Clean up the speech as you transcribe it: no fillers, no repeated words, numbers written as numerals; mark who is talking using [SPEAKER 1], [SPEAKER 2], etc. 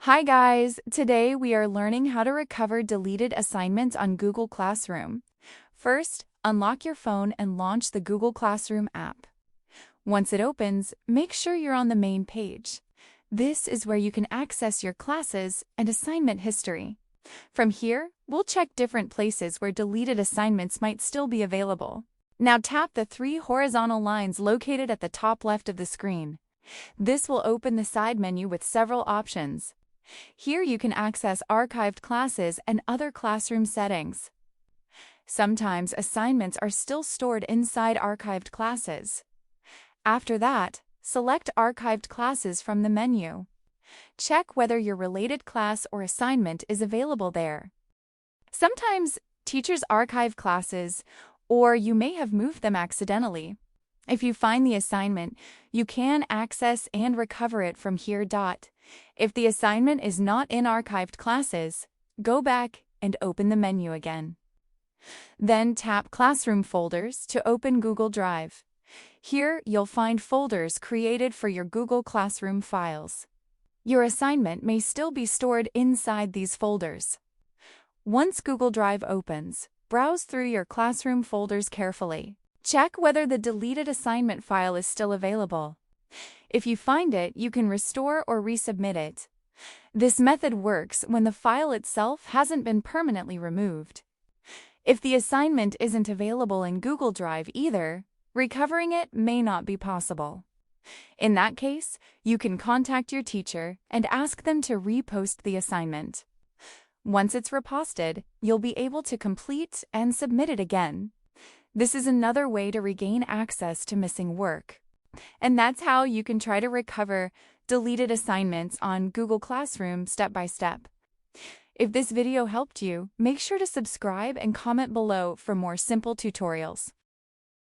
[SPEAKER 1] Hi guys! Today we are learning how to recover deleted assignments on Google Classroom. First, unlock your phone and launch the Google Classroom app. Once it opens, make sure you're on the main page. This is where you can access your classes and assignment history. From here, we'll check different places where deleted assignments might still be available. Now tap the three horizontal lines located at the top left of the screen. This will open the side menu with several options. Here you can access archived classes and other classroom settings. Sometimes assignments are still stored inside archived classes. After that, select Archived Classes from the menu. Check whether your related class or assignment is available there. Sometimes teachers archive classes, or you may have moved them accidentally. If you find the assignment, you can access and recover it from here. If the assignment is not in archived classes, go back and open the menu again. Then tap Classroom Folders to open Google Drive. Here you'll find folders created for your Google Classroom files. Your assignment may still be stored inside these folders. Once Google Drive opens, browse through your classroom folders carefully. Check whether the deleted assignment file is still available. If you find it, you can restore or resubmit it. This method works when the file itself hasn't been permanently removed. If the assignment isn't available in Google Drive either, recovering it may not be possible. In that case, you can contact your teacher and ask them to repost the assignment. Once it's reposted, you'll be able to complete and submit it again. This is another way to regain access to missing work. And that's how you can try to recover deleted assignments on Google Classroom step by step. If this video helped you, make sure to subscribe and comment below for more simple tutorials.